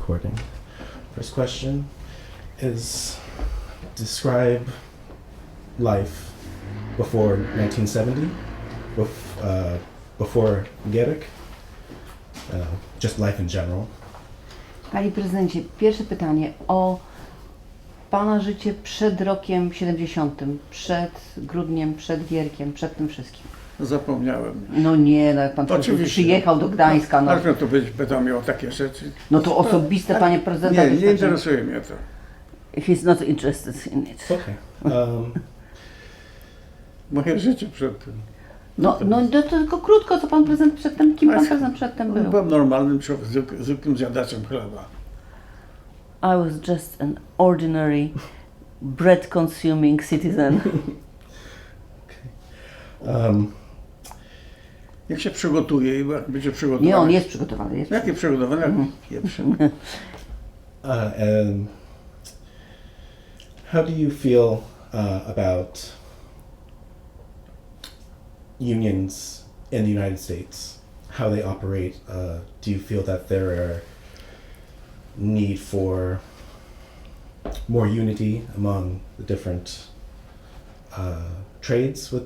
recording. First question is, describe life before 1970, before Gierek, just life in general. Panie prezydencie, pierwsze pytanie o pana życie przed rokiem 70, przed grudniem, przed Gierkiem, przed tym wszystkim. Zapomniałem. No nie, no jak pan przyjechał do Gdańska. No. Można tu pytał mnie o takie rzeczy. No to osobiste, panie prezydenta. Nie interesuje mnie to. He's not interested in it. Okay. Moje życie przed tym. No to tylko krótko, co pan prezydent przedtem, kim pan prezydent przedtem był? Byłem normalnym, zwykłym zjadaczem chleba. I was just an ordinary, bread-consuming citizen. Jak się przygotuje i jak będzie przygotowany? Nie, on jest przygotowany. Jakie przygotowany? How do you feel about unions in the United States? How they operate? Do you feel that there are need for more unity among the different trades with?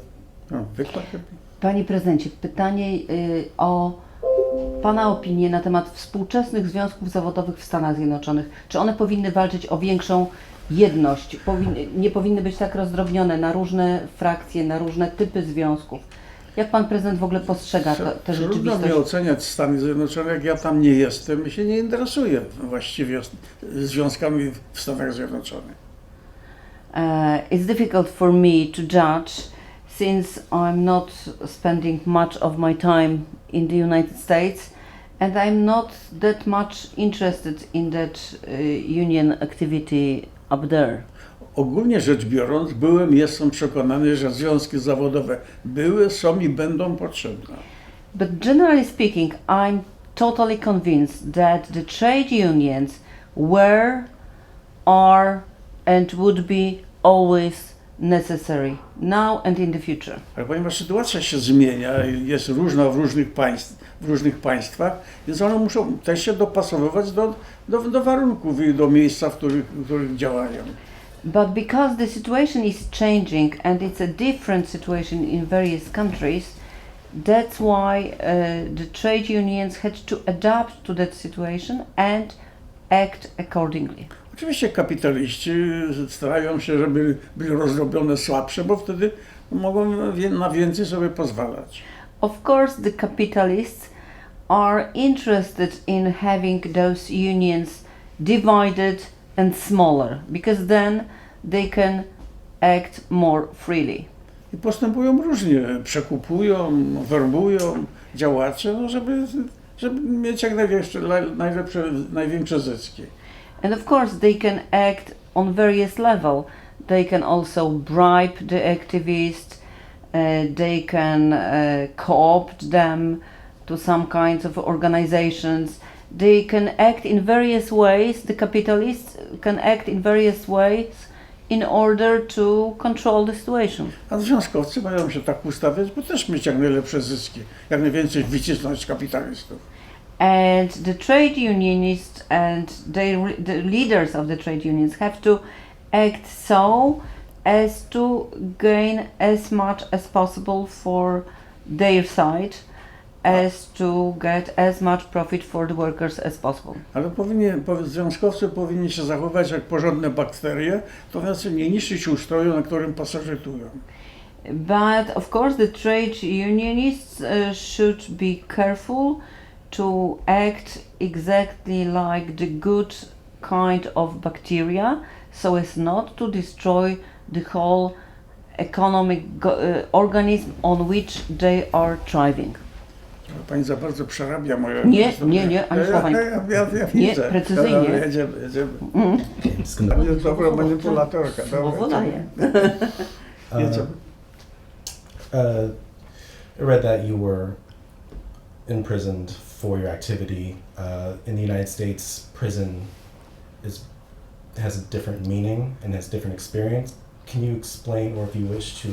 Panie prezydencie, pytanie o pana opinię na temat współczesnych związków zawodowych w Stanach Zjednoczonych. Czy one powinny walczyć o większą jedność? Nie powinny być tak rozdrobnione na różne frakcje, na różne typy związków? Jak pan prezydent w ogóle postrzega tę rzeczywistość? Trudno mi oceniać Stany Zjednoczone, jak ja tam nie jestem i się nie interesuję właściwie związkami w Stanach Zjednoczonych. It's difficult for me to judge since I'm not spending much of my time in the United States and I'm not that much interested in that union activity up there. Ogólnie rzecz biorąc, jestem przekonany, że związki zawodowe były, są i będą potrzebne. But generally speaking, I'm totally convinced that the trade unions were, are and would be always necessary, now and in the future. Ale ponieważ sytuacja się zmienia, jest różna w różnych państwach, więc one muszą też się dopasowywać do warunków i do miejsca, w których działają. But because the situation is changing and it's a different situation in various countries, that's why the trade unions had to adapt to that situation and act accordingly. Oczywiście kapitaliści starają się, żeby byli rozdrobione słabsze, bo wtedy mogą na więcej sobie pozwalać. Of course, the capitalists are interested in having those unions divided and smaller, because then they can act more freely. I postępują różnie, przekupują, werbują działaczy, no żeby mieć jak największe zyski. And of course they can act on various levels. They can also bribe the activists, they can co-opt them to some kinds of organizations. They can act in various ways, the capitalists can act in various ways in order to control the situation. A związkowcy mają się tak ustawiać, by też mieć jak najlepsze zyski, jak najwięcej wycisnąć kapitalistów. And the trade unionists and the leaders of the trade unions have to act so as to gain as much as possible for their side, as to get as much profit for the workers as possible. Ale związkowcy powinni się zachować jak porządne bakterie, to znaczy nie niszczyć ustroju, na którym pasożytują. But of course the trade unionists should be careful to act exactly like the good kind of bacteria, so as not to destroy the whole economic organism on which they are thriving. Pani za bardzo przerabia moje... Nie, ani słowa nie. Ja nie, widzę. precyzyjnie. Jedziemy. Pani jest dobra manipulatorka. Słowo daje. I read that you were imprisoned for your activity. In the United States, prison has a different meaning and has different experience. Can you explain, or if you wish to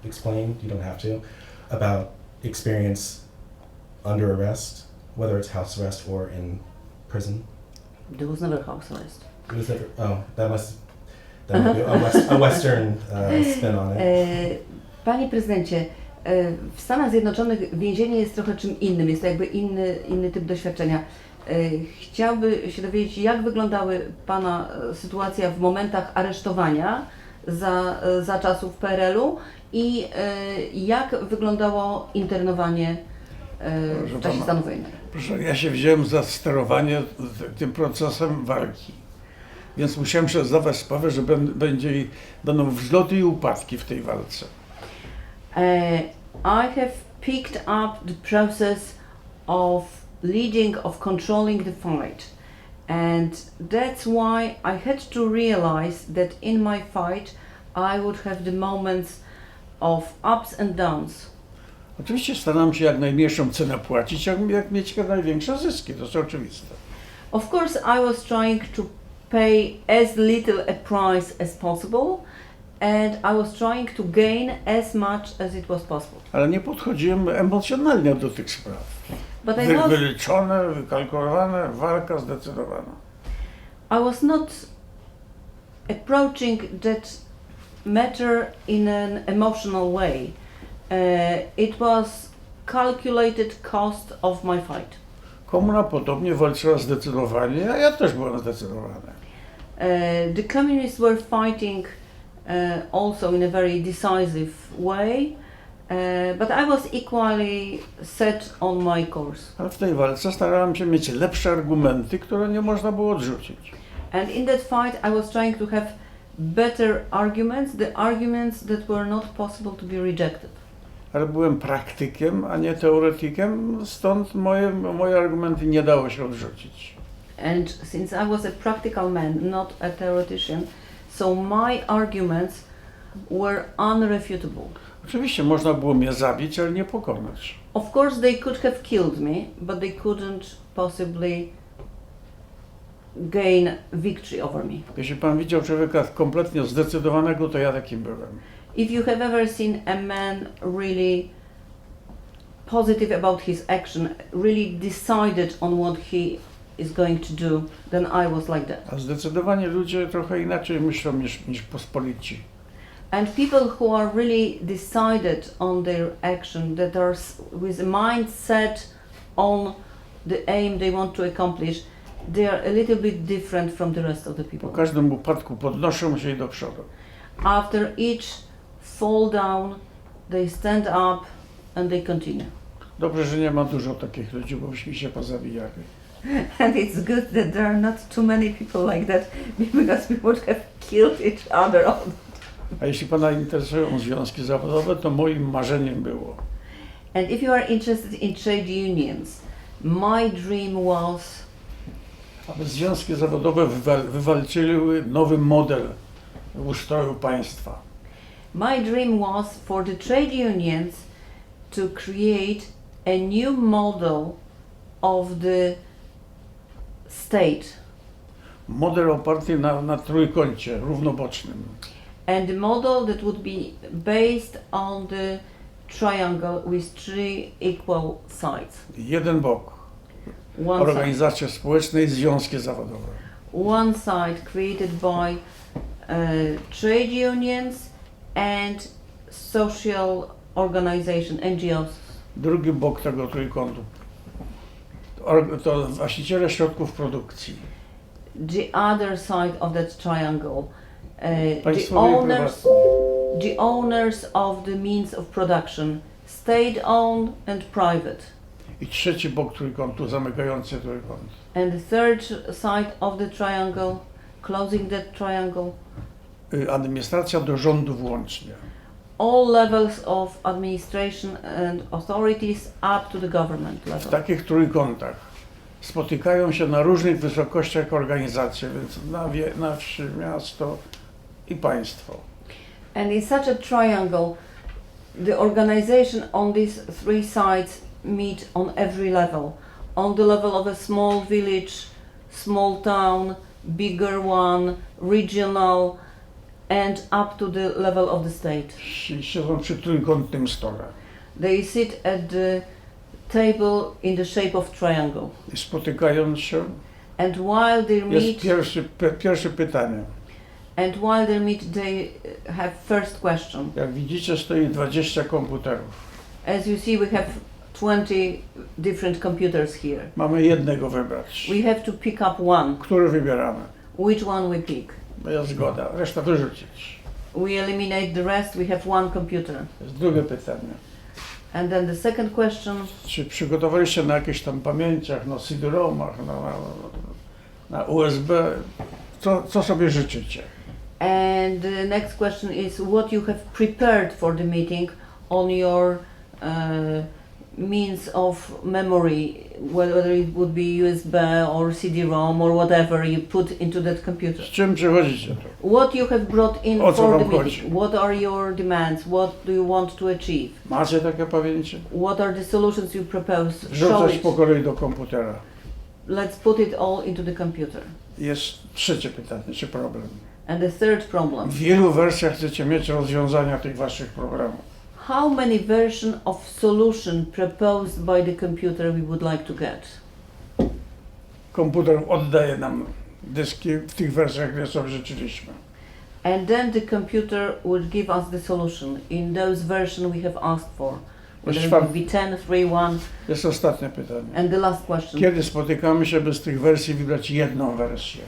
explain, you don't have to, about experience under arrest, whether it's house arrest or in prison? There was never house arrest. It was never, oh, that would be a Western spin on it. Panie prezydencie, w Stanach Zjednoczonych więzienie jest trochę czym innym, jest to jakby inny typ doświadczenia. Chciałby się dowiedzieć, jak wyglądały Pana sytuacja w momentach aresztowania za czasów PRL-u i jak wyglądało internowanie w czasie stanu wojennego. Proszę, ja się wziąłem za sterowanie tym procesem walki, więc musiałem sobie zdawać sprawę, że będą wzloty i upadki w tej walce. I have picked up the process of leading, of controlling the fight, and that's why I had to realize that in my fight I would have the moments of ups and downs. Oczywiście starałem się jak najmniejszą cenę płacić, jak mieć jak największe zyski, to jest oczywiste. Of course I was trying to pay as little a price as possible, and I was trying to gain as much as it was possible. Ale nie podchodziłem emocjonalnie do tych spraw. But Wyliczone, wykalkulowane, walka zdecydowana. I was not approaching that matter in an emotional way. It was calculated cost of my fight. Komuna podobnie walczyła zdecydowanie, a ja też byłem zdecydowany. The communists were fighting also in a very decisive way, but I was equally set on my course. Ale w tej walce starałem się mieć lepsze argumenty, które nie można było odrzucić. And in that fight I was trying to have better arguments, the arguments that were not possible to be rejected. Ale byłem praktykiem, a nie teoretykiem, stąd moje argumenty nie dało się odrzucić. And since I was a practical man, not a theoretician, so my arguments were unrefutable. Oczywiście można było mnie zabić, ale nie pokonać. Of course they could have killed me, but they couldn't possibly gain victory over me. Jeśli pan widział człowieka kompletnie zdecydowanego, to ja takim byłem. If you have ever seen a man really positive about his action, really decided on what he is going to do, then I was like that. A zdecydowanie ludzie trochę inaczej myślą niż pospolici. And people who are really decided on their action, that are with a mind set on the aim they want to accomplish, they are a little bit different from the rest of the people. Po każdym upadku podnoszą się i do przodu. After each fall down, they stand up and they continue. Dobrze, że nie ma dużo takich ludzi, bo byśmy się pozabijali. And it's good that there are not too many people like that, because we would have killed each other all. A jeśli pana interesują związki zawodowe, to moim marzeniem było. And if you are interested in trade unions, my dream was Aby związki zawodowe wywalczyły nowy model ustroju państwa. my dream was for the trade unions to create a new model of the state. Model oparty na trójkącie równobocznym. And the model that would be based on the triangle with three equal sides. Jeden bok. One Organizacje społeczne i związki zawodowe. one side created by trade unions and social organization, NGOs. Drugi bok tego trójkątu to właściciele środków produkcji. The other side of that triangle, Państwowe i prywatne. the owners of the means of production, state-owned and private. I trzeci bok trójkątu, zamykający trójkąt. And the third side of the triangle, closing that triangle, Administracja do rządu włącznie. all levels of administration and authorities up to the government W level. takich trójkątach spotykają się na różnych wysokościach organizacje, więc na wsi, miasto i państwo. And in such a triangle, the organization on these three sides meet on every level. On the level of a small village, small town, bigger one, regional, and up to the level of the state. Siedzą przy trójkątnym stole They sit at the table in the shape of triangle. i spotykając się And while they Jest meet, pierwsze pytanie. and while they meet, they have first question. Jak widzicie, stoi 20 komputerów. As you see, we have 20 different computers here. Mamy jednego wybrać. We have to pick up one. Który wybieramy? Which one we pick? Jest zgoda. Reszta wyrzucić. We eliminate the rest. We have one computer. To jest drugie pytanie. And then the second question. Czy przygotowaliście na jakichś tam pamięciach, na CD-ROMach, na USB? Co sobie życzycie? And the next question is what you have prepared for the meeting on your means of memory, whether it would be USB or CD-ROM or whatever you put into that computer. Z czym przychodzicie tu? What you have brought in O co for the wam meeting. chodzi? What are your demands? What do you want to achieve? Macie takie pamięcie? What are the solutions you propose? Show Wrzucać it. po kolei do komputera. Let's put it all into the computer. Jest trzecie pytanie, czy problem? And the third problem. W ilu wersjach chcecie mieć rozwiązania tych waszych problemów? How many versions of solution proposed by the computer we would like to get? Komputer oddaje nam dyski w tych wersjach, które sobie życzyliśmy. And then the computer would give us the solution in those versions we have asked for. Whether it would be 10, 3, 1. Jest ostatnie pytanie. And the last question. Kiedy spotykamy się, by z tych wersji wybrać jedną wersję?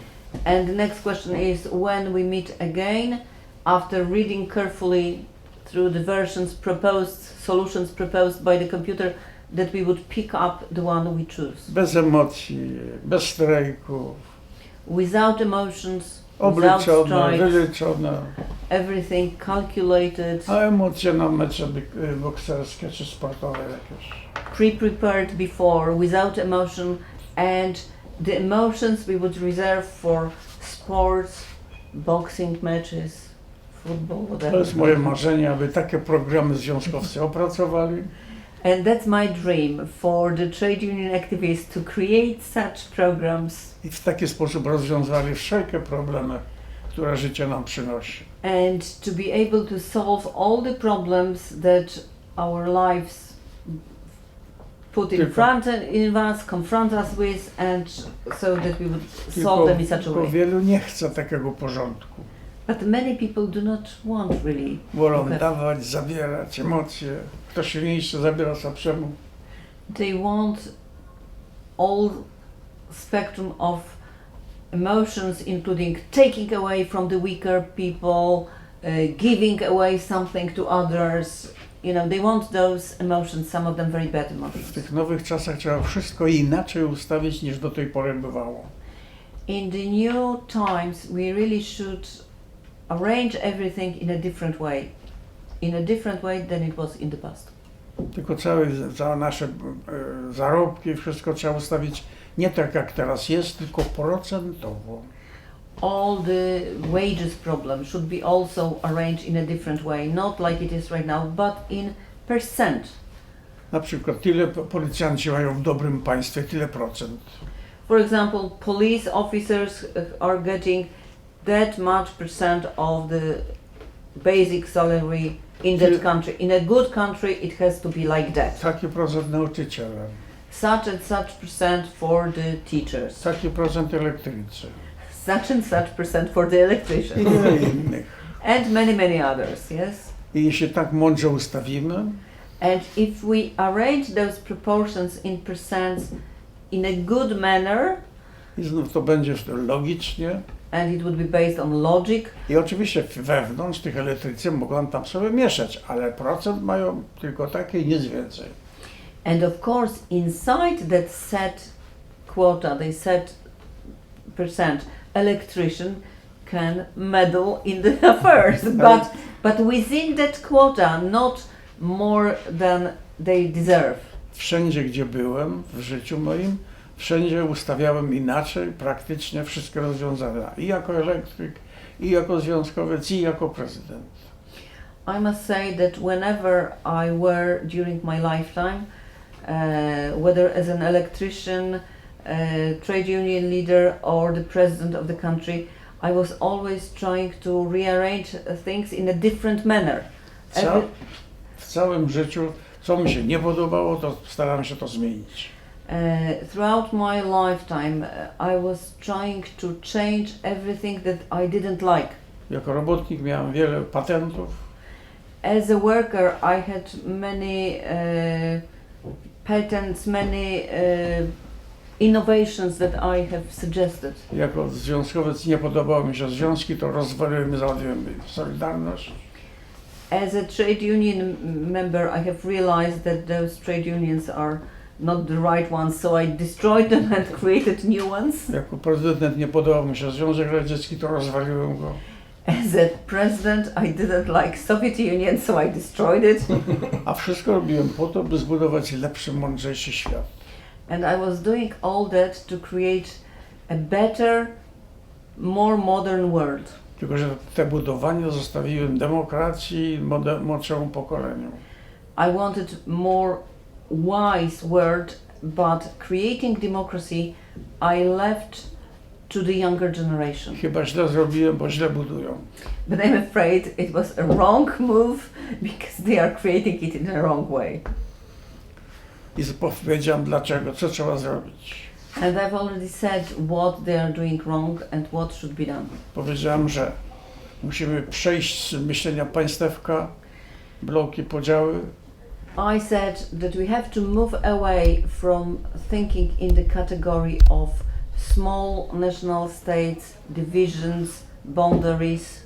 And the next question is when we meet again after reading carefully through the versions proposed, solutions proposed by the computer, that we would pick up the one we choose. Bez emocji, bez strajku, Without emotions, without obliczone, strikes, wyliczone, everything calculated, a emocje na mecze bokserskie czy sportowe jakieś. pre-prepared before, without emotion, and the emotions we would reserve for sports, boxing matches, football, whatever. To jest moje marzenie, aby takie programy związkowcy opracowali. And that's my dream for the trade union activists to create such programs I w taki sposób rozwiązali wszelkie problemy, które życie nam przynosi. and to be able to solve all the problems that our lives put in Tylko- front in us, confront us with, and so that we would solve them in such a Tylko way. wielu nie chce takiego porządku. But many people do not want really. Wolą Okay. dawać, zabierać emocje. Kto silniejszy zabiera słabszemu. They want all spectrum of emotions, including taking away from the weaker people, giving away something to others. You know, they want those emotions, some of them very bad W emotions. tych nowych czasach trzeba wszystko inaczej ustawić niż do tej pory bywało. In the new times, we really should arrange everything in a different way. In a different way than it was in the past. Tylko całe nasze zarobki, wszystko trzeba ustawić nie tak jak teraz jest, tylko procentowo. All the wages problem should be also arranged in a different way, not like it is right now, but in percent. Na przykład tyle policjanci mają w dobrym państwie, tyle procent. For example, police officers are getting that much percent of the basic salary in that country. In a good country, it has to be like that. Taki procent nauczyciela, Such and such percent for the teachers. taki procent elektrycy Such and such percent for the i electricians. wiele innych. And many, many others, yes? I jeśli tak mądrze ustawimy, And if we arrange those proportions in percents in a good manner, i znów to będzie logicznie. and it would be based on logic, I oczywiście wewnątrz tych elektrycy mogą tam sobie mieszać, ale procent mają tylko takie i nic więcej. and of course inside that set quota, they set percent, electrician can meddle in the affairs, but within that quota, not more than they deserve. Wszędzie, gdzie byłem w życiu moim, wszędzie ustawiałem inaczej, praktycznie wszystkie rozwiązania. I jako elektryk, i jako związkowiec, i jako prezydent. I must say that whenever I were during my lifetime, whether as an electrician, trade union leader, or the president of the country, I was always trying to rearrange things in a different manner. W całym życiu, co mi się nie podobało, to starałem się to zmienić. Throughout my lifetime, I was trying to change everything that I didn't like. Jako robotnik miałem wiele patentów. As a worker, I had many patents, many innovations that I have suggested. Jako związkowiec nie podobały mi się związki, to rozwaliłem i załatwiłem Solidarność. As a trade union member, I have realized that those trade unions are not the right ones, so I destroyed them and created new ones. Jako prezydent nie podobał mi się Związek Radziecki, to rozwaliłem go. As a president, I didn't like Soviet Union, so I destroyed it. A wszystko robiłem po to, by zbudować lepszy, mądrzejszy świat. And I was doing all that to create a better, more modern world. Tylko że te budowania zostawiłem demokracji młodszemu pokoleniu. I wanted more wise world, but creating democracy, I left to the younger generation. Chyba źle zrobiłem, bo źle budują. But I'm afraid it was a wrong move because they are creating it in a wrong way. I powiedziałem dlaczego, co trzeba zrobić. And I've already said what they are doing wrong and what should be done. Powiedziałem, że musimy przejść z myślenia państewka, bloki, podziały, I said that we have to move away from thinking in the category of small national states, divisions, boundaries.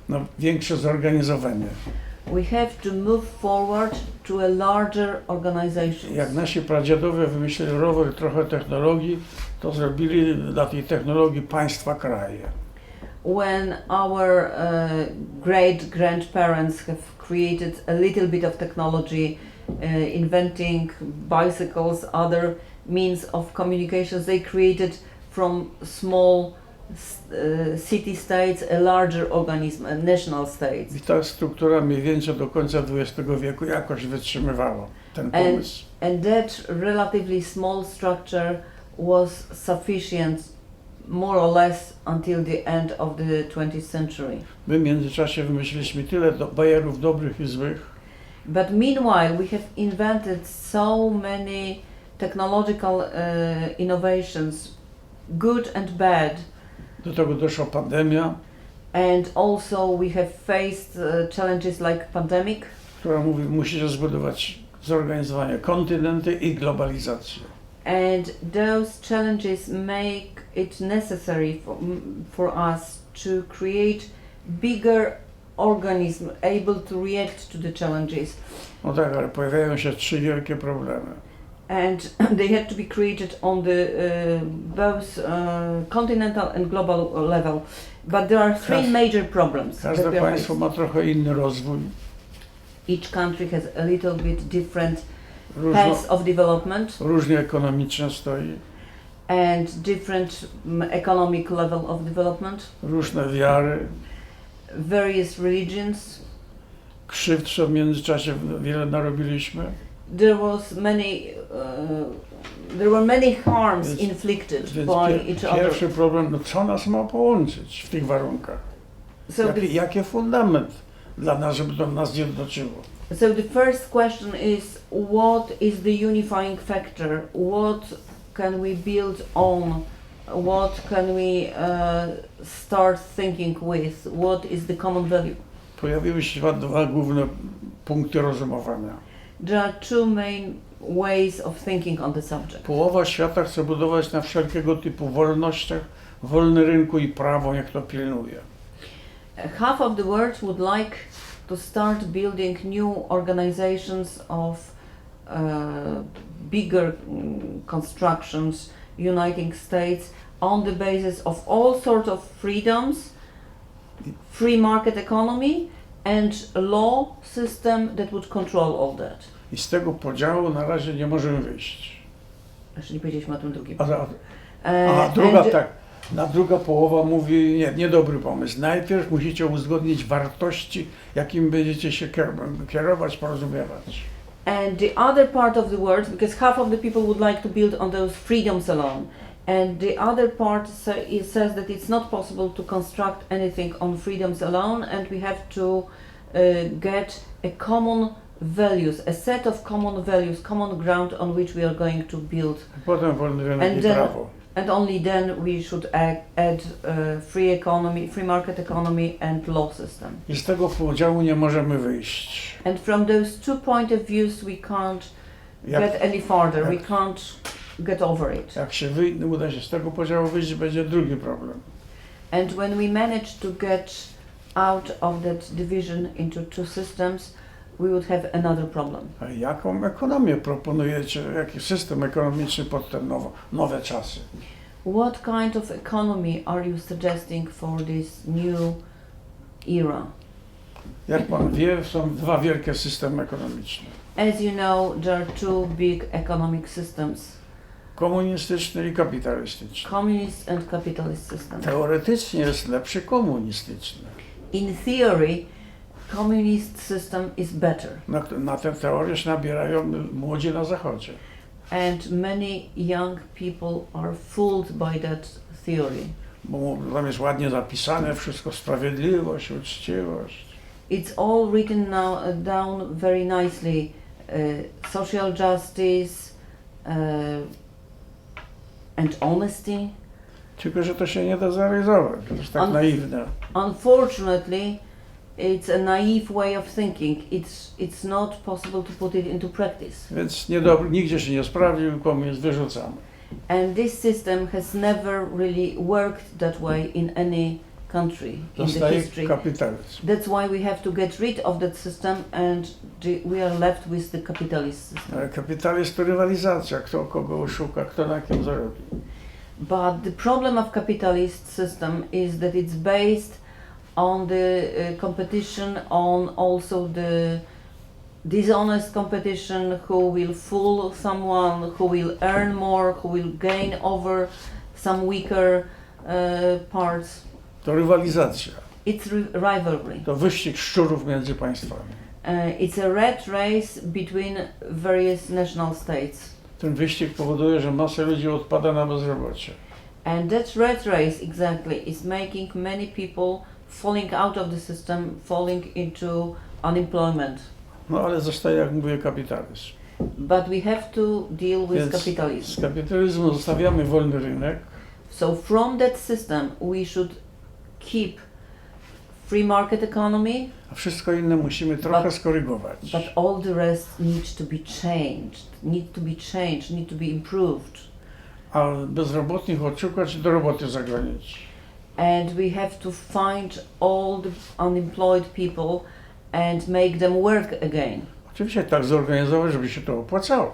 na większe zorganizowanie. We have to move forward to a larger organization. Jak nasi pradziadowie wymyślili rower, trochę technologii, to zrobili dla tej technologii państwa, kraje. When our great-grandparents have created a little bit of technology, inventing bicycles, other means of communications, they created from small city-states a larger organism, a national states. I ta struktura mniej więcej do końca XX wieku jakoś wytrzymywała ten pomysł. And that relatively small structure was sufficient more or less until the end of the 20th century. My w międzyczasie wymyśliliśmy tyle bajerów dobrych i złych. But meanwhile, we have invented so many technological innovations, good and bad. Do tego doszła pandemia, And also we have faced challenges like pandemic, która mówi, musicie zbudować zorganizowanie kontynenty i globalizację. and those challenges make it necessary for us to create bigger organism able to react to the challenges. No tak, ale pojawiają się trzy wielkie problemy. And they had to be created on the both continental and global level. But there are three major problems. that Każde we are państwo facing. ma trochę inny rozwój, Each country has a little bit different różno, paths of development różnie ekonomicznie stoi, and different economic level of development, różne wiary, various religions. krzywd, co w międzyczasie wiele narobiliśmy. There were many harms Więc- inflicted Więc by each other. pierwszy problem, no co nas ma połączyć w tych warunkach? So Jaki fundament dla nas, żeby to nas zjednoczyło? So the first question is, what is the unifying factor? What can we build on? What can we start thinking with? What is the common value? Pojawiły się dwa główne punkty rozumowania. There are two main ways of thinking on the subject. Połowa świata chce budować na wszelkiego typu wolnościach, wolny rynku i prawo, niech to pilnuje. Half of the world would like to start building new organizations of bigger constructions, uniting states on the basis of all sorts of freedoms, free market economy and a law system that would control all that. I z tego podziału na razie nie możemy wyjść. Jeszcze nie powiedzieliśmy o tym drugim. Druga połowa mówi, niedobry pomysł. Najpierw musicie uzgodnić wartości, jakim będziecie się kierować, porozumiewać. And the other part of the world, because half of the people would like to build on those freedoms alone, and the other part says that it's not possible to construct anything on freedoms alone, and we have to get a common values, a set of common values, common ground on which we are going to build. Potem wolny rynek And i then- prawo. And only then we should add free economy, free market economy and law system. I z tego podziału nie możemy wyjść. And from those two point of views we can't Jak, get any farther, we jak- can't get over it. jak się uda się z tego podziału wyjść, będzie drugi problem. And when we manage to get out of that division into two systems, we would have another problem. A jaką ekonomię proponujecie, jaki system ekonomiczny pod te nowe czasy? What kind of economy are you suggesting for this new era? Jak pan wie, są dwa wielkie systemy ekonomiczne. As you know, there are two big economic systems, Komunistyczny i kapitalistyczny. communist and capitalist system. Teoretycznie jest lepszy komunistyczny. In theory, communist system is better, Na tę teorię się nabierają młodzi na zachodzie. and many young people are fooled by that theory. Bo tam jest ładnie zapisane wszystko, sprawiedliwość, uczciwość. It's all written now down very nicely. Social justice and honesty. Tylko, że to się nie da zrealizować, to jest tak On- naiwne. Unfortunately, it's a naive way of thinking. It's not possible to put it into practice. Więc nigdzie się nie sprawdził, komunizm wyrzucamy. And this system has never really worked that way in any country in the Zostaje history. kapitalizm. That's why we have to get rid of that system, and we are left with the capitalist system. Ale kapitalizm to rywalizacja, kto kogo oszuka, kto na kim zarobi. But the problem of capitalist system is that it's based on the competition, on also the dishonest competition, who will fool someone, who will earn more, who will gain over some weaker parts. To rywalizacja, It's rivalry. to wyścig szczurów między państwami. It's a rat race between various national states. Ten wyścig powoduje, że masa ludzi odpada na bezrobocie. And that rat race exactly is making many people falling out of the system, falling into unemployment. No ale zostaje, jak mówię, kapitalizm. But we have to deal with Więc capitalism. z kapitalizmu zostawiamy wolny rynek, So from that system we should keep free market economy, a wszystko inne musimy trochę But- skorygować. but all the rest needs to be changed, need to be improved. A bezrobotnych odszukać i do roboty zagranić. And we have to find all the unemployed people and make them work again. Oczywiście tak zorganizować, żeby się to opłacało.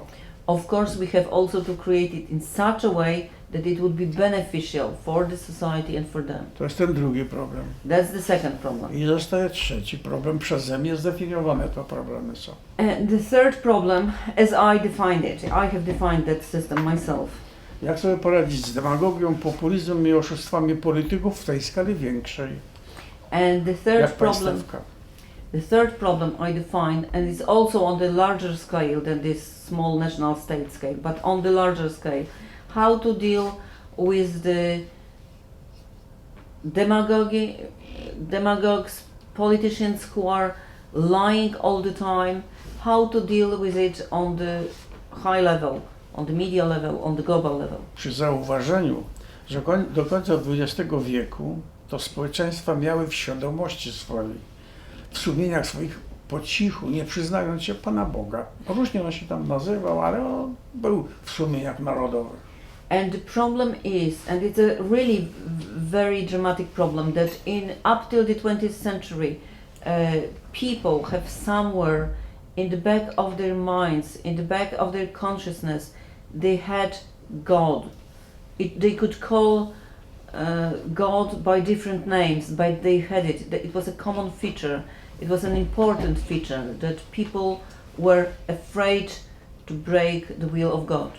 Of course, we have also to create it in such a way that it would be beneficial for the society and for them. To jest ten drugi problem. That's the second problem. I zostaje trzeci problem. Przeze mnie zdefiniowane to problemy są. And the third problem, as I defined it, I have defined that system myself. Jak sobie poradzić z demagogią, populizmem i oszustwami polityków w tej skali większej? And the third Jak problem, państewka. the third problem I defined, and it's also on the larger scale than this small national state scale, but on the larger scale, how to deal with the demagogues, politicians who are lying all the time, how to deal with it on the high level, on the media level, on the global level. Przy zauważeniu, że do końca XX wieku to społeczeństwa miały w świadomości swojej, w sumieniach swoich po cichu, nie przyznając się Pana Boga. Różnie on się tam nazywał, ale on był w sumieniach narodowych. And the problem is, and it's a really very dramatic problem, that up till the 20th century, people have somewhere in the back of their minds, in the back of their consciousness, they had God. They could call God by different names, but they had it. It was a common feature. It was an important feature that people were afraid to break the will of God.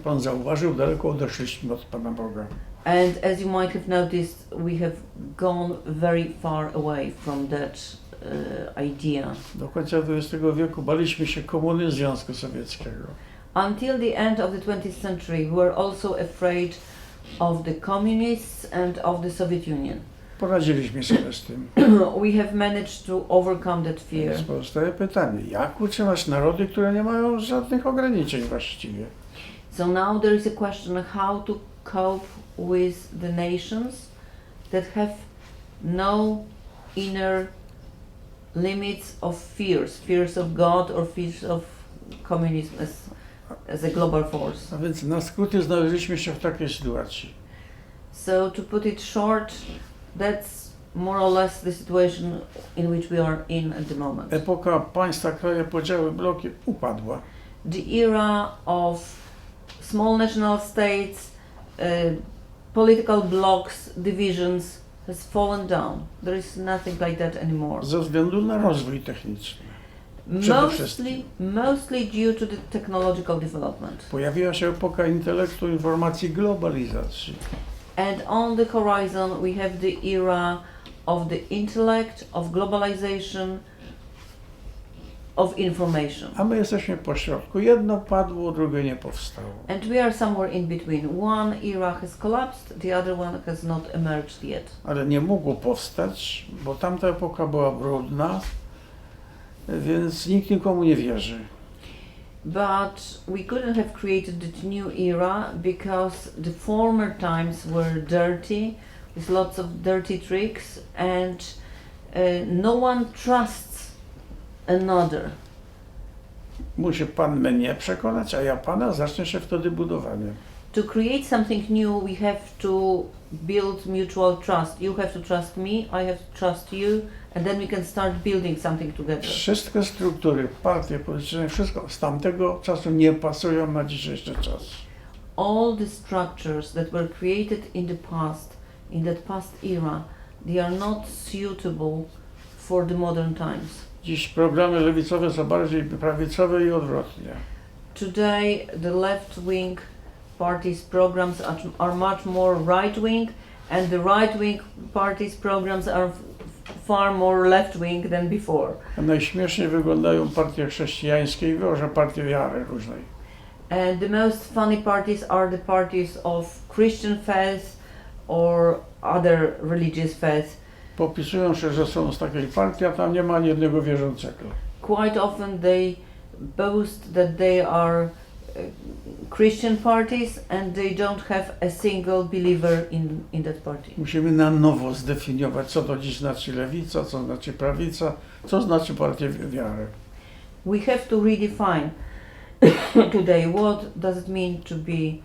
Pan zauważył, daleko odeszliśmy od Pana Boga. And as you might have noticed, we have gone very far away from that idea. Do końca XX wieku baliśmy się komuny Związku Sowieckiego. Until the end of the 20th century, we were also afraid of the communists and of the Soviet Union. Poradziliśmy sobie z tym. We have managed to overcome that fear. Więc pozostaje pytanie, jak utrzymać narody, które nie mają żadnych ograniczeń właściwie? So now there is a question how to cope with the nations that have no inner limits of fears of God or fears of communism as a global force. A więc na skróty znaleźliśmy się w takiej sytuacji. So to put it short, that's more or less the situation in which we are in at the moment. Epoka państwa, kraje, podziały, bloki upadła. The era of small national states, political blocks, divisions has fallen down. There is nothing like that anymore. Ze względu na rozwój techniczny. Przede wszystkim. Mostly due to the technological development. Pojawiła się epoka intelektu, informacji, globalizacji. And on the horizon we have the era of the intellect, of globalization, of information. A my jesteśmy po środku. Jedno padło, drugie nie powstało. And we are somewhere in between. One era has collapsed, the other one has not emerged yet. Ale nie mogło powstać, bo tamta epoka była brudna, więc nikt nikomu nie wierzy. But we couldn't have created the new era because the former times were dirty, with lots of dirty tricks, and no one trusts another. Musi Pan mnie przekonać, a ja Pana, zacznie się wtedy budowanie. To create something new, we have to build mutual trust. You have to trust me, I have to trust you, and then we can start building something together. Wszystkie struktury, partie polityczne, wszystko z tamtego czasu nie pasują na dzisiejszy czas. All the structures that were created in the past, in that past era, they are not suitable for the modern times. Dziś programy lewicowe są bardziej prawicowe i odwrotnie. Today, the left-wing parties' programs are much more right-wing, and the right-wing parties' programs are far more left-wing than before. A najśmieszniej wyglądają partie chrześcijańskie i partie wiary różnej. And the most funny parties are the parties of Christian faith or other religious faith. Popisują się, że są z takiej partii, a tam nie ma ani jednego wierzącego. Quite often they boast that they are Christian parties and they don't have a single believer in that party. Musimy na nowo zdefiniować, co to dziś znaczy lewica, co znaczy prawica, co znaczy partia wiary. We have to redefine today what does it mean to be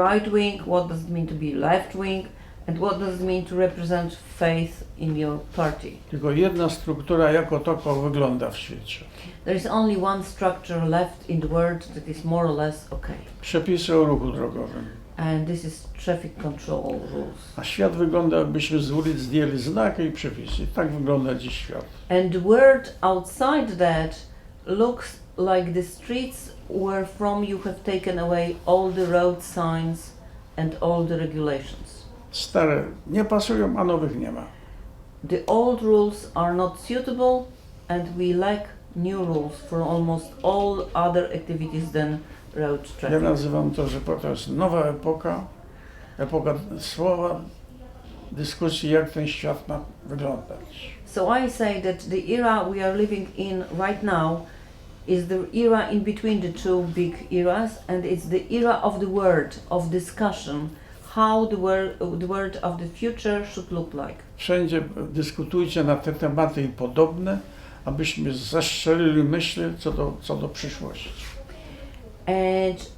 right wing, what does it mean to be left wing, and what does it mean to represent faith in your party. Tylko jedna struktura jako tako wygląda w świecie. There is only one structure left in the world that is more or less okay. Przepisy o ruchu drogowym. And this is traffic control rules. A świat wygląda, jakbyśmy z ulic zdjęli znaki i przepisy. I tak wygląda dziś świat. And the world outside that looks like the streets where from you have taken away all the road signs and all the regulations. Stare nie pasują, a nowych nie ma. The old rules are not suitable and we lack new rules for almost all other activities than road Ja traffic. nazywam to, że to jest nowa epoka, epoka słowa, dyskusji, jak ten świat ma wyglądać. So I say that the era we are living in right now is the era in between the two big eras, and it's the era of the word, of discussion, how the world of the future should look like. Wszędzie dyskutujcie na te tematy i podobne, abyśmy zastrzelili myśli co do przyszłości. And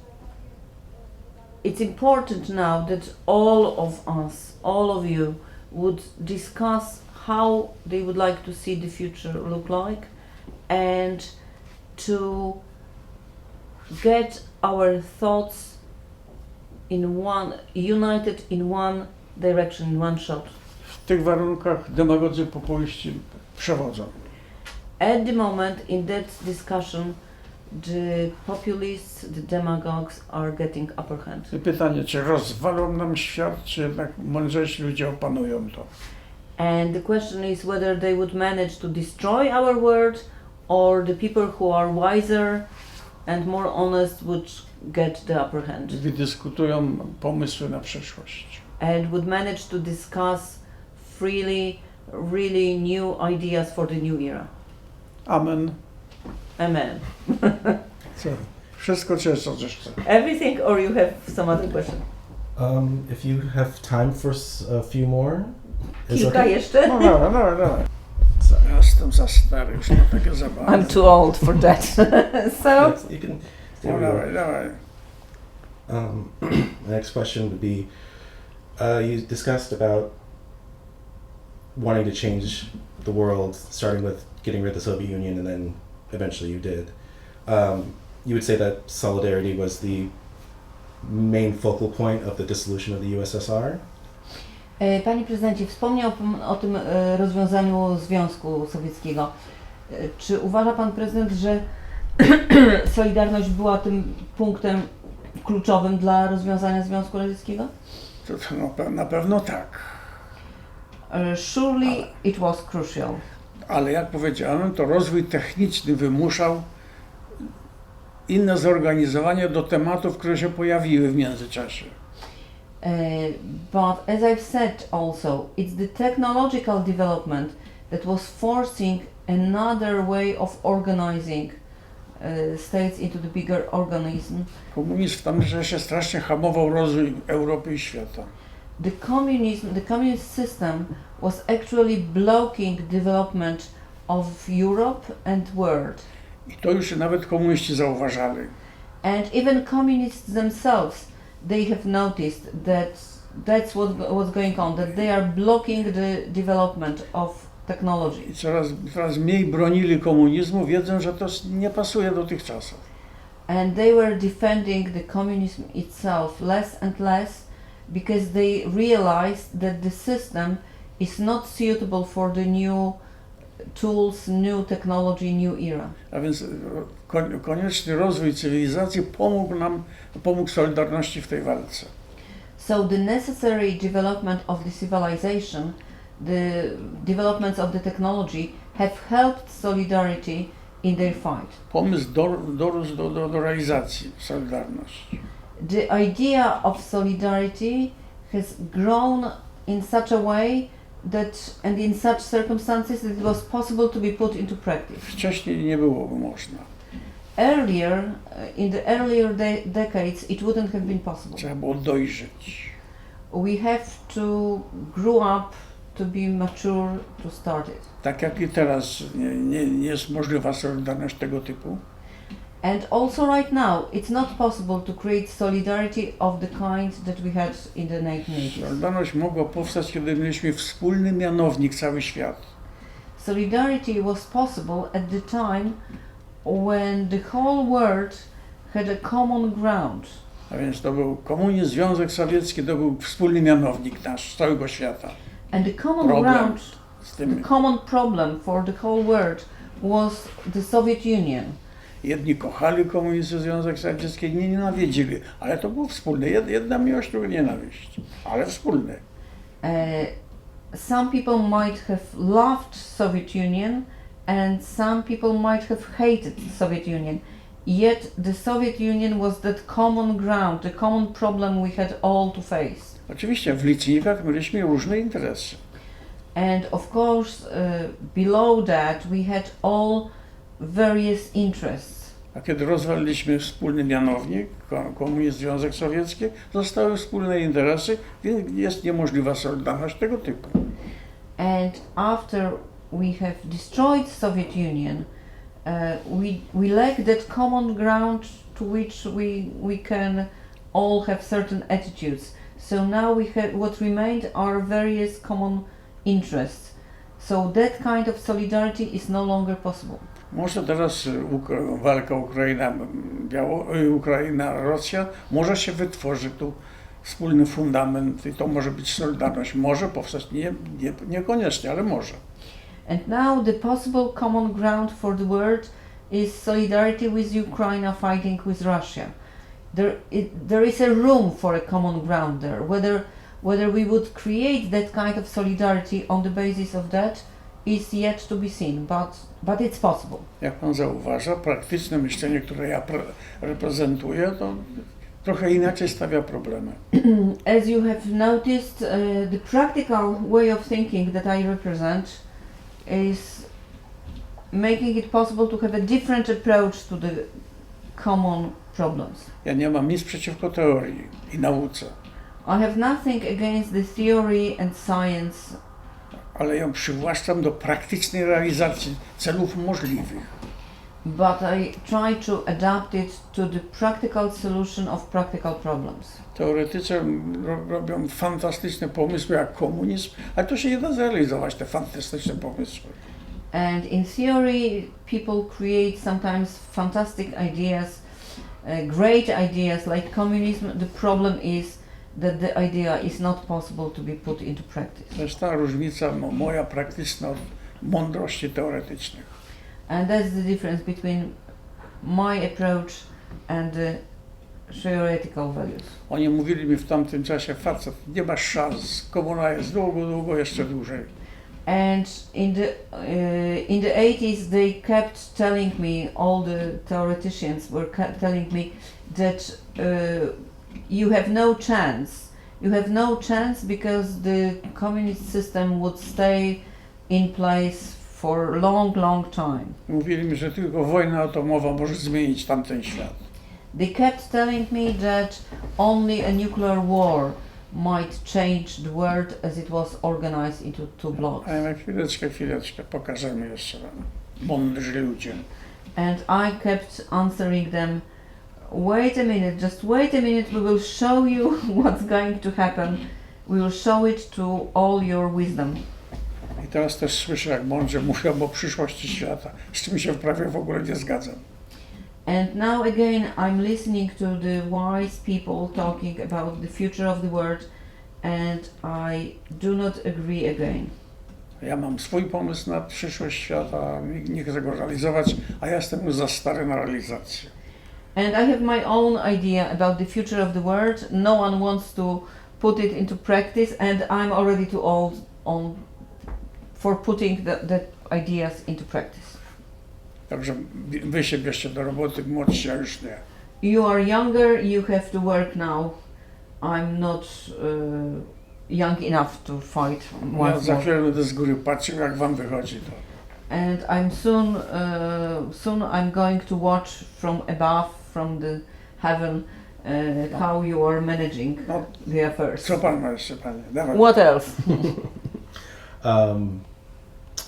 it's important now that all of us, all of you, would discuss how they would like to see the future look like, and to get our thoughts united in one direction, in one shot. W tych warunkach demagodzy populiści przewodzą. At the moment, in that discussion, the populists, the demagogues are getting upper hand. I pytanie, czy rozwalą nam świat, czy jednak mądrzejsi ludzie opanują to. And the question is whether they would manage to destroy our world, or the people who are wiser and more honest would get the upper hand. Wydyskutują pomysły na przyszłość. And would manage to discuss really new ideas for the new era. Amen. Amen. Co? Wszystko czy jeszcze coś jeszcze? Everything, or you have some other question? If you have time for a few more. is Kilka okay? jeszcze? No dawaj. Ja jestem za stary już na takie zabawy. I'm too old for that. So, Yes, you can. There No we go. dawaj. The next question would be, you discussed about wanting to change the world, starting with getting rid of the Soviet Union, and then eventually you did. You would say that solidarity was the main focal point of the dissolution of the USSR? Panie prezydencie, wspomniał pan o tym rozwiązaniu Związku Sowieckiego. Czy uważa pan prezydent, że Solidarność była tym punktem kluczowym dla rozwiązania Związku Radzieckiego? To na pewno tak. Surely it was crucial. Ale jak powiedziałem, to rozwój techniczny wymuszał inne zorganizowanie do tematów, które się pojawiły w międzyczasie. But as I've said also, it's the technological development that was forcing another way of organizing states into the bigger organism. Komunizm w tamtym czasie strasznie hamował rozwój Europy i świata. The communist system was actually blocking development of Europe and world. I to już nawet komuniści zauważali. And even communists themselves, they have noticed that that's what's going on, that they are blocking the development of technology. I coraz mniej bronili komunizmu, wiedząc, że to nie pasuje do tych czasów. And they were defending the communism itself less and less because they realized that the system is not suitable for the new tools, new technology, new era. A więc konieczny rozwój cywilizacji pomógł Solidarności w tej walce. So the necessary development of the civilization, the developments of the technology have helped Solidarity in their fight. Pomysł dorósł do realizacji Solidarności. The idea of solidarity has grown in such a way that, and in such circumstances, that it was possible to be put into practice. Wcześniej nie byłoby można. Earlier, in the earlier decades, it wouldn't have been possible. Trzeba było dojrzeć. We have to grow up, to be mature, to start it. Tak jak i teraz nie jest możliwa solidarność tego typu. And also right now, it's not possible to create solidarity of the kind that we had in the 1980s. Solidarność mogła powstać, kiedy mieliśmy wspólny mianownik, cały świat. Solidarity was possible at the time when the whole world had a common ground. A więc to był komunizm, Związek Sowiecki, to był wspólny mianownik nasz, całego świata. And the common Problem ground, z tym. the common problem for the whole world was the Soviet Union. Jedni kochali komunizm, Związek Sowiecki, inni nienawidzili, ale to było wspólne. Jedna miłość, druga nienawiść, ale wspólne. Some people might have loved Soviet Union and some people might have hated the Soviet Union. Yet the Soviet Union was that common ground, the common problem we had all to face. Oczywiście w licznikach mieliśmy różne interesy. And of course, below that we had all various interests. A kiedy rozwaliliśmy wspólny mianownik, komunizm, Związek Sowiecki, zostały wspólne interesy, więc jest niemożliwa solidarność tego typu. And after we have destroyed Soviet Union, we lack that common ground to which we can all have certain attitudes. So now we have what remained are various common interests. So that kind of solidarity is no longer possible. Może teraz walka Ukraina-Rosja, może się wytworzy tu wspólny fundament i to może być solidarność. Może powstać, niekoniecznie, ale może. And now the possible common ground for the world is solidarity with Ukraine fighting with Russia. There is a room for a common ground there. Whether we would create that kind of solidarity on the basis of that is yet to be seen, but it's possible. Jak pan zauważa, praktyczne myślenie, które ja reprezentuję, trochę inaczej stawia problemy. As you have noticed, the practical way of thinking that I represent is making it possible to have a different approach to the common problems. Ja nie mam nic przeciwko teorii i nauce, I have nothing against the theory and science, ale ją przywłaszczam do praktycznej realizacji celów możliwych. but I try to adapt it to the practical solution of practical problems. Teoretycy robią fantastyczne pomysły jak komunizm, ale to się nie da zrealizować, te fantastyczne pomysły. And in theory, people create sometimes fantastic ideas, great ideas like communism. The problem is that the idea is not possible to be put into practice. To jest ta różnica moja praktyczna od mądrości teoretycznych. And that's the difference between my approach and the theoretical values. Oni mówili mi w tamtym czasie, facet, nie masz szans, komuna jest długo, jeszcze dłużej. And in the 80s, they kept telling me, all the theoreticians were telling me that you have no chance. You have no chance because the communist system would stay in place for a long, long time. Mówili mi, że tylko wojna atomowa może zmienić tamten świat. They kept telling me that only a nuclear war might change the world as it was organized into two blocks. A ja mówię, chwileczkę, pokażemy jeszcze wam, mądrzy ludzie. And I kept answering them, wait a minute, just wait a minute, we will show you what's going to happen. We will show it to all your wisdom. I teraz też słyszę, jak mądrze mówią o przyszłości świata, z czym się prawie w ogóle nie zgadzam. And now again I'm listening to the wise people talking about the future of the world, and I do not agree again. Ja mam swój pomysł na przyszłość świata, nie chcę go realizować, a ja jestem już za stary na realizację. And I have my own idea about the future of the world. No one wants to put it into practice, and I'm already too old for putting the ideas into practice. Także wy się bierzcie do roboty, młodsi, a już nie. You are younger, you have to work now. I'm not young enough to fight Ja once za more. chwilę będę z góry patrzył, jak wam wychodzi to. And I'm soon I'm going to watch from above, from the heaven, how you are managing No, the affairs. co pan ma jeszcze, panie? Dawaj. What else?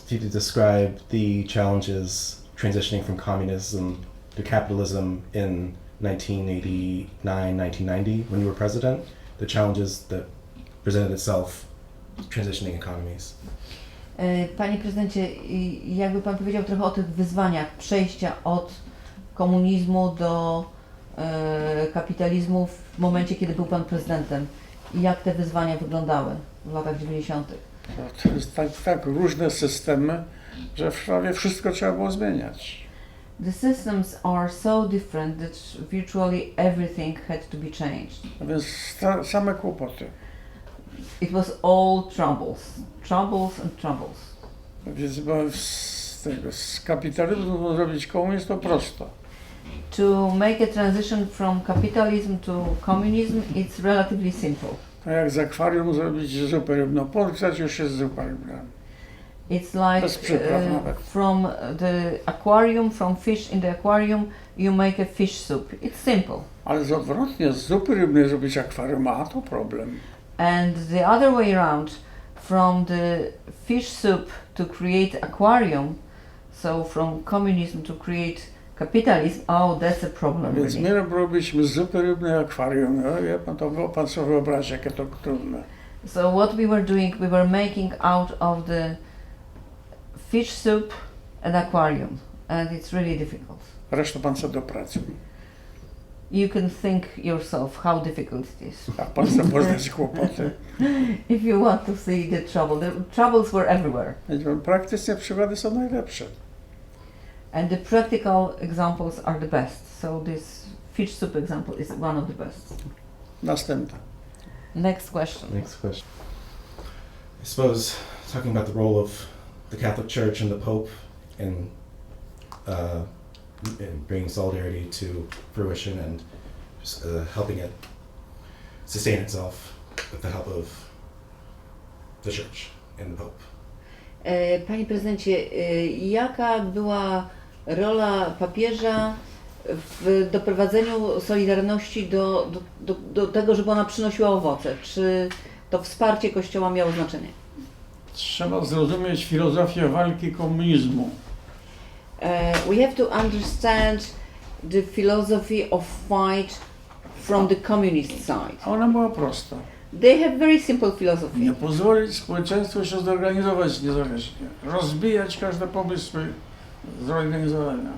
If you could describe the challenges transitioning from communism to capitalism in 1989, 1990, when you were president, the challenges that presented itself transitioning economies. Panie prezydencie, jakby pan powiedział trochę o tych wyzwaniach przejścia od komunizmu do kapitalizmu w momencie, kiedy był pan prezydentem. I jak te wyzwania wyglądały w latach 90. To jest tak różne systemy, że prawie wszystko trzeba było zmieniać. The systems are so different that virtually everything had to be changed. A więc same kłopoty. It was all troubles and troubles. Więc bo z kapitalizmu zrobić komunizm to prosto. To make a transition from capitalism to communism, it's relatively simple. A jak z akwarium zrobić zupę rybną, podgrzać już jest zupa rybna. It's Bez przypraw like nawet. from the aquarium, from fish in the aquarium, you make a fish soup. It's simple. Ale z odwrotnie, z zupy rybnej zrobić akwarium, a to problem. And the other way around, from the fish soup to create aquarium, so from communism to create capitalism, oh, that's a problem. Więc Really. my robiliśmy z zupy rybnej akwarium. No, wie pan, to pan sobie wyobrazi, jakie to trudne. So what we were doing, we were making out of the fish soup an aquarium, and it's really difficult. Resztę pan sobie dopracuj. You can think yourself how difficult it is. A pan chce poznać kłopoty. If you want to see the troubles were everywhere. Praktycznie przykłady są najlepsze. And the practical examples are the best. So this fish soup example is one of the best. Następna. Next question. Next question. I suppose talking about the role of the Catholic Church and the Pope in bringing solidarity to fruition and helping it sustain itself with the help of the church and the Pope. Panie prezydencie, jaka była rola papieża w doprowadzeniu Solidarności do tego, żeby ona przynosiła owoce? Czy to wsparcie Kościoła miało znaczenie? Trzeba zrozumieć filozofię walki komunizmu. We have to understand the philosophy of fight from the communist side. A ona była prosta. They have very simple philosophy. Nie pozwolić społeczeństwu się zorganizować niezależnie. Rozbijać każde pomysły zorganizowania.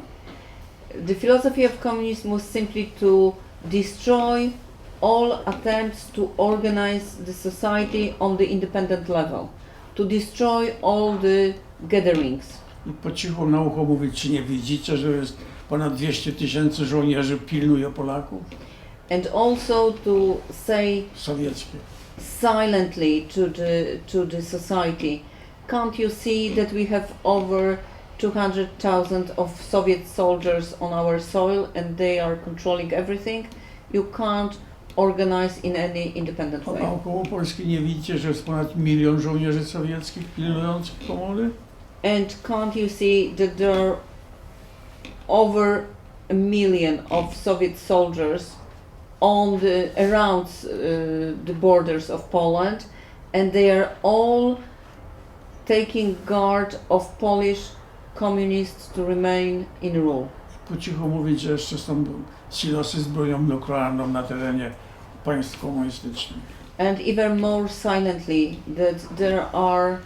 The philosophy of communism was simply to destroy all attempts to organize the society on the independent level, to destroy all the gatherings. I po cichu na ucho mówić, czy nie widzicie, że jest ponad 200 000 żołnierzy pilnuje Polaków? And also to say Sowieckie. silently to the society, can't you see that we have over 200,000 of Soviet soldiers on our soil and they are controlling everything? You can't organize in any independent A way. około Polski nie widzicie, że jest ponad 1 000 000 żołnierzy sowieckich pilnujących komuny? And can't you see that there are over 1 million of Soviet soldiers around the borders of Poland, and they are all taking guard of Polish communists to remain in rule. Po cichu mówić, że jeszcze są silosy z bronią nuklearną na terenie państw komunistycznych. And even more silently that there are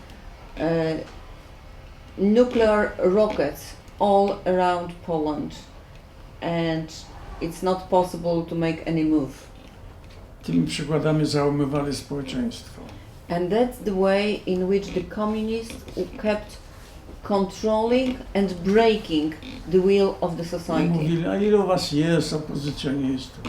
nuclear rockets all around Poland, and it's not possible to make any move. Tymi przykładami załamywali społeczeństwo. And that's the way in which the communists kept controlling and breaking the will of the I society. mówili, a ilu was jest opozycjonistów?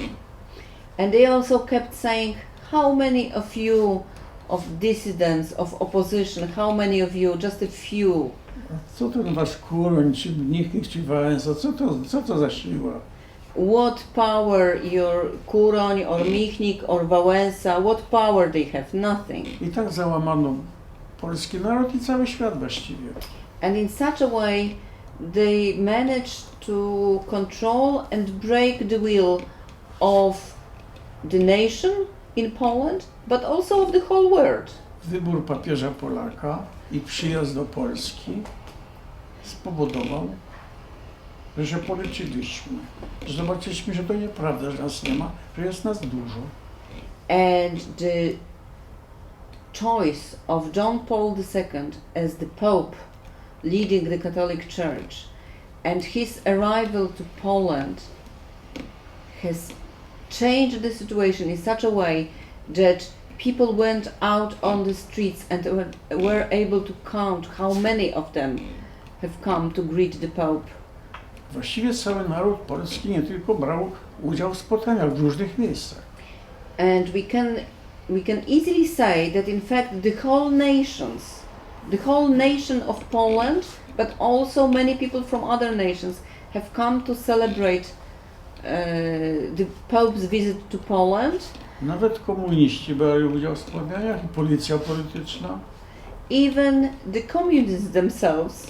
And they also kept saying, how many of you, of dissidents, of opposition, how many of you, just a few. Co ten wasz Kuroń, czy Mnichich, czy Wałęsa, co to za siła? What power your Kuroń or Michnik or Wałęsa, what power they have? Nothing. I tak załamano polski naród i cały świat właściwie. And in such a way they managed to control and break the will of the nation in Poland, but also of the whole world. Wybór papieża Polaka i przyjazd do Polski spowodował, że policzyliśmy, że zobaczyliśmy, że to nieprawda, że nas nie ma, że jest nas dużo. And the choice of John Paul II as the Pope leading the Catholic Church and his arrival to Poland has changed the situation in such a way that people went out on the streets and were able to count how many of them have come to greet the Pope. Właściwie cały naród polski nie tylko brał udział w spotkaniach w różnych miejscach. And we can easily say that in fact the whole nation of Poland, but also many people from other nations have come to celebrate the Pope's visit to Poland. Nawet komuniści brali udział w spotkaniach i policja polityczna. Even the communists themselves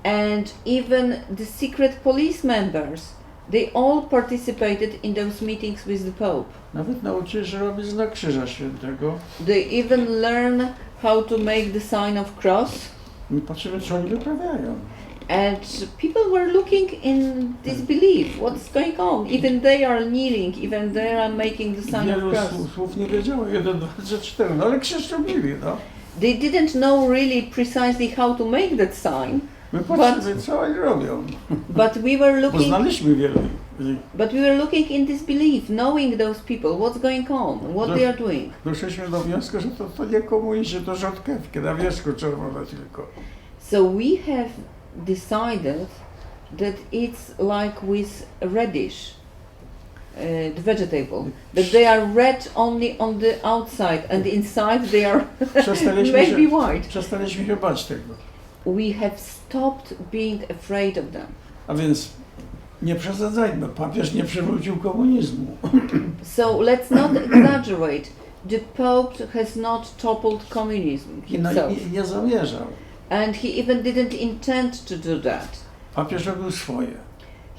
and even the secret police members, they all participated in those meetings with the Pope. Nawet nauczyli się robić znak Krzyża Świętego. They even learn how to make the sign of cross. I patrzymy, co oni wyprawiają. And people were looking in disbelief. What's going on? Even they are kneeling, even they are making the sign of Wielu cross. słów nie wiedziało, 1, 2, 3, 4, no ale krzyż robili, no. They didn't know really precisely how to make that sign, My patrzymy, co oni robią. but we were looking. Poznaliśmy wielu. But we were looking in disbelief, knowing those people, what's going on, what they are doing. Doszliśmy do wniosku, że to nie komuniści, to rzodkiewki na wierzchu czerwone tylko. So we have decided that it's like with radish, the vegetable, that they are red only on the outside and inside they are maybe white. Przestaliśmy się bać tego. We have stopped being afraid of them. A więc Nie przesadzajmy, papież nie przywrócił komunizmu. So let's not exaggerate. The Pope has not toppled communism himself. I nie zamierzał. And he even didn't intend to do that. Papież robił swoje.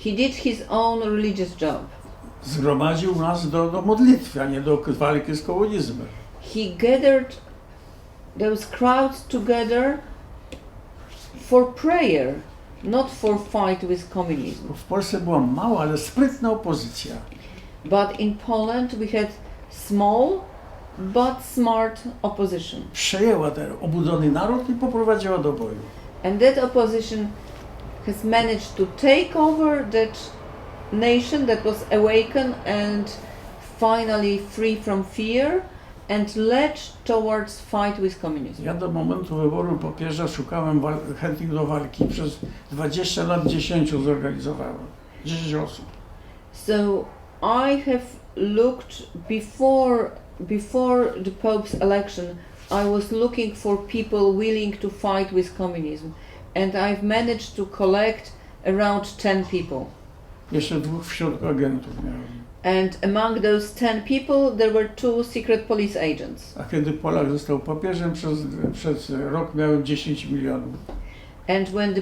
He did his own religious job. Zgromadził nas do modlitwy, a nie do walki z komunizmem. He gathered those crowds together for prayer, not for fight with communism. W Polsce była mała, ale sprytna opozycja. But in Poland we had small but smart opposition. Przejęła ten obudzony naród i poprowadziła do boju. And that opposition has managed to take over that nation that was awakened and finally free from fear and led towards fight with communism. Ja do momentu wyboru papieża szukałem chętnych do walki. Przez 20 lat 10 zorganizowałem. 10 osób. So I have looked before the Pope's election, I was looking for people willing to fight with communism, and I've managed to collect around 10 people. Jeszcze 2 wśród agentów miałem. And among those 10 people, there were 2 secret police agents. A kiedy Polak został papieżem, przez rok miałem 10 milionów. And when the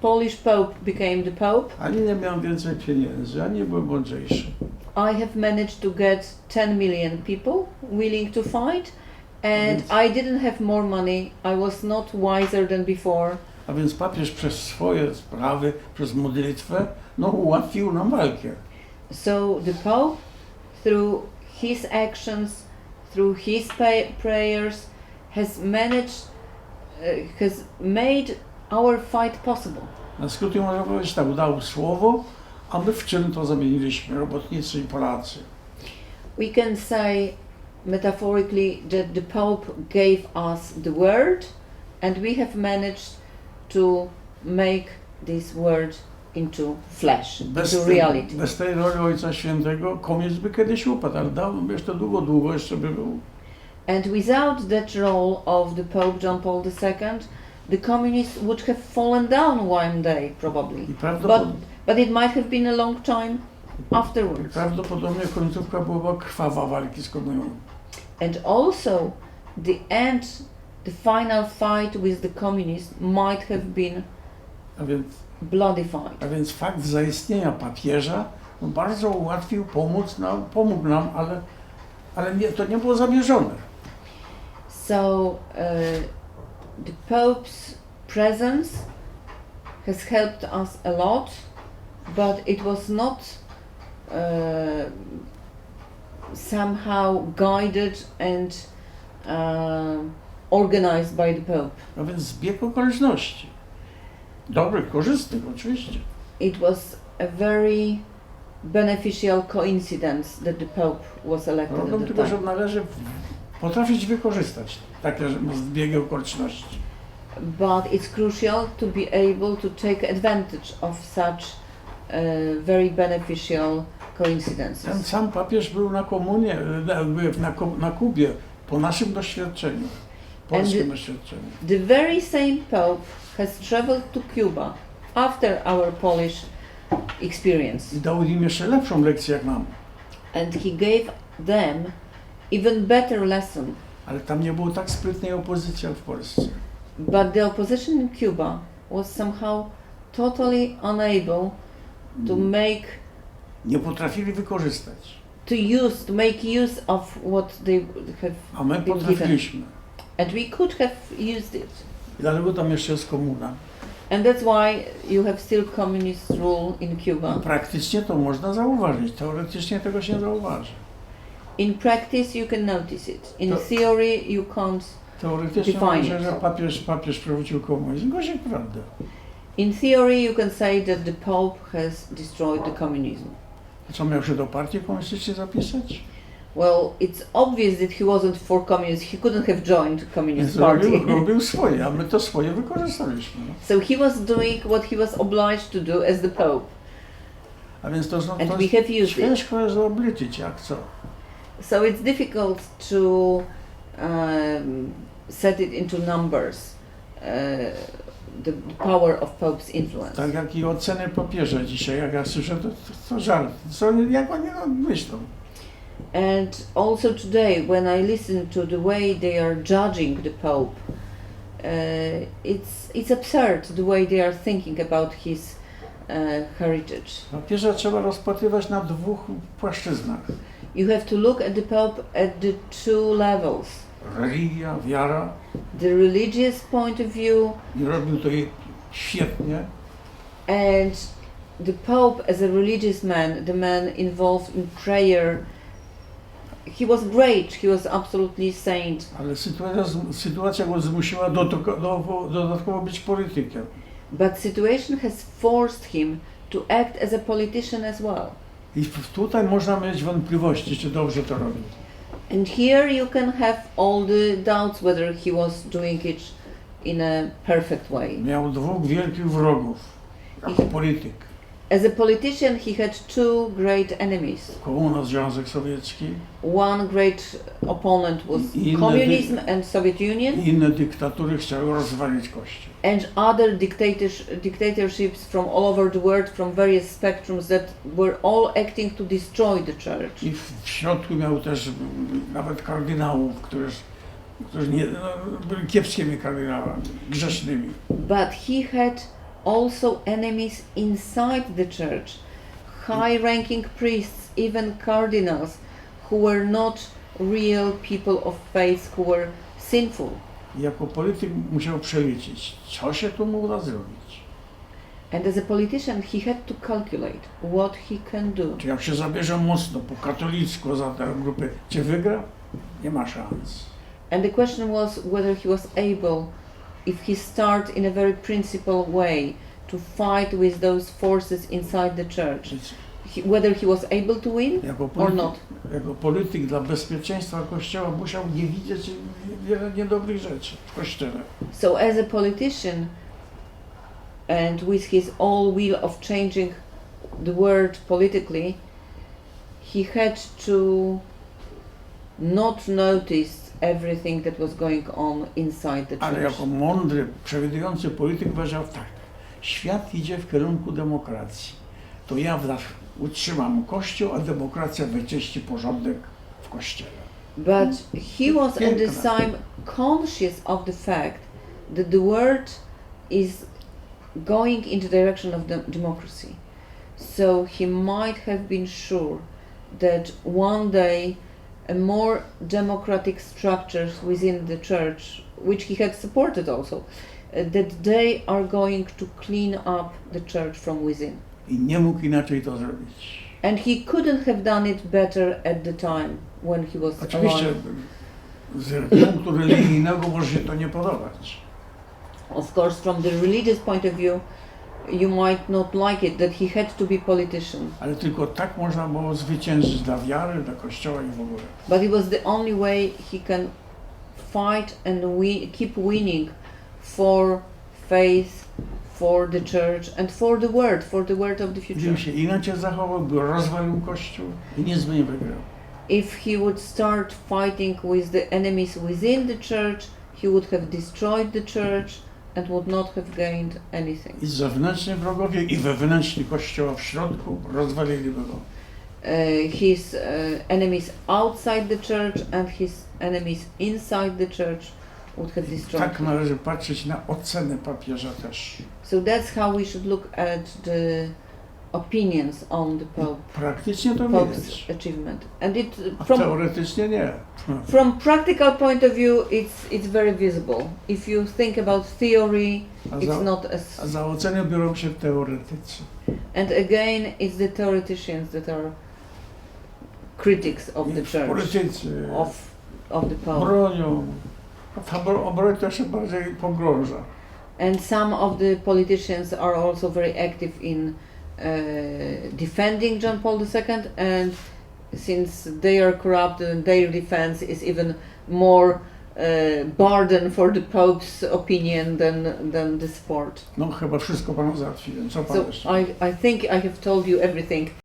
Polish Pope became the Pope, Ani nie miałem więcej pieniędzy, ani nie byłem mądrzejszy. I have managed to get 10 million people willing to fight, and I didn't have more money. I was not wiser than before. A więc papież przez swoje sprawy, przez modlitwę, ułatwił nam walkę. So the Pope, through his actions, through his prayers, has made our fight possible. Na skróty można powiedzieć tak, dał słowo, a my w czyn to zamieniliśmy, robotnicy i Polacy. We can say metaphorically that the Pope gave us the word, and we have managed to make this word into flesh, into reality. Bez tej roli Ojca Świętego komunizm by kiedyś upadł, ale jeszcze długo jeszcze by był. And without that role of the Pope John Paul II, the communists would have fallen down one day probably. But it might have been a long time afterwards. Prawdopodobnie końcówka była krwawa walki z komunią. And also the final fight with the communists might have been bloody fight. A więc fakt zaistnienia papieża bardzo ułatwił, pomógł nam, ale to nie było zamierzone. So the Pope's presence has helped us a lot, but it was not somehow guided and organized by the Pope. A więc zbieg okoliczności. Dobrych, korzystnych oczywiście. It was a very beneficial coincidence that the Pope was elected at the Tylko, time. że należy potrafić wykorzystać takie zbiegi okoliczności. But it's crucial to be able to take advantage of such very beneficial coincidences. Ten sam papież był na komunie, na Kubie, po naszym doświadczeniu, polskim doświadczeniu. The very same Pope has traveled to Cuba after our Polish experience. I dał im jeszcze lepszą lekcję jak nam. And he gave them even better lesson. Ale tam nie było tak sprytnej opozycji jak w Polsce. But the opposition in Cuba was somehow totally unable to nie potrafili wykorzystać. To make use of what they have a my been potrafiliśmy. given. And we could have used it. I dlatego tam jeszcze jest komuna. And that's why you have still communist rule in Cuba. Praktycznie to można zauważyć, teoretycznie tego się nie zauważy. In practice you can notice it. In theory you can't teoretycznie define myślę, it. że papież przywrócił komunizm. Gorzej prawda. In theory you can say that the Pope has destroyed the communism. Co, miał się do partii komunistycznej zapisać? Well, it's obvious that he wasn't for communism. He couldn't have joined the communist party. Robił swoje, a my to swoje wykorzystaliśmy. No. So he was doing what he was obliged to do as the Pope. A więc to And we have used it. Ciężko jest obliczyć, jak co. So it's difficult to set it into numbers. the power of Pope's influence. Tak jak i oceny papieża dzisiaj, jak ja słyszę, to żart. Jak oni myślą? And also today, when I listen to the way they are judging the Pope, it's absurd the way they are thinking about his heritage. Papieża trzeba rozpatrywać na dwóch płaszczyznach. You have to look at the Pope at the two levels. Religia, wiara. The religious point of view. I robił to świetnie. And the Pope as a religious man, the man involved in prayer, he was great, he was absolutely saint. Ale sytuacja go zmusiła dodatkowo być politykiem. But situation has forced him to act as a politician as well. I tutaj można mieć wątpliwości, czy dobrze to robi. And here you can have all the doubts whether he was doing it in a perfect way. Miał dwóch wielkich wrogów jako polityk. As a politician, he had two great enemies. Komunizm, Związek Sowiecki. One great opponent was communism and Soviet Union. Inne dyktatury chciały rozwalić Kościół. And other dictatorships from all over the world, from various spectrums that were all acting to destroy the church. I w środku miał też nawet kardynałów, którzy byli kiepskimi kardynałami, grzesznymi. But he had also enemies inside the church, high-ranking priests, even cardinals, who were not real people of faith, who were sinful. Jako polityk musiał przeliczyć, co się tu uda zrobić. And as a politician, he had to calculate what he can do. Czy jak się zabierze mocno po katolicku za tę grupę, czy wygra? Nie ma szans. And the question was whether he was able, if he start in a very principled way, to fight with those forces inside the church, whether he was able to win or not. Jako polityk dla bezpieczeństwa Kościoła musiał nie widzieć wiele niedobrych rzeczy w Kościele. So as a politician, and with his all will of changing the world politically, he had to not notice everything that was going on inside the church. Ale jako mądry, przewidujący polityk powiedział tak, świat idzie w kierunku demokracji, to ja utrzymam Kościół, a demokracja wyczyści porządek w Kościele. But he was at the time conscious of the fact that the world is going in the direction of democracy. So he might have been sure that one day a more democratic structures within the church, which he had supported also, that they are going to clean up the church from within. I nie mógł inaczej to zrobić. And he couldn't have done it better at the time when he was Oczywiście alive. z punktu religijnego może się to nie podobać. Of course, from the religious point of view, you might not like it that he had to be politician. Ale tylko tak można było zwyciężyć dla wiary, dla Kościoła i w ogóle. But it was the only way he can fight and keep winning for faith, for the church and for the word of the future. Gdyby się inaczej zachował, by rozwalił Kościół i nic by nie wygrał. If he would start fighting with the enemies within the church, he would have destroyed the church and would not have gained anything. I zewnętrzni wrogowie, i wewnętrzni Kościoła w środku rozwaliliby go. His enemies outside the church and his enemies inside the church would have destroyed Tak him. należy patrzeć na ocenę papieża też. So that's how we should look at the opinions on the Pope, Praktycznie to Pope's widać, achievement. And it a from teoretycznie nie. from practical point of view, it's very visible. If you think about theory, it's not A as. za ocenę biorą się teoretycy. And again, it's the theoreticians that are critics of the church, Politycy of the Pope. bronią, a ta broń to się bardziej pogrąża. And some of the politicians are also very active in defending John Paul II, and since they are corrupt, their defense is even more burden for the Pope's opinion than the support. No chyba wszystko panu załatwiłem. Co pan So jeszcze? I think I have told you everything.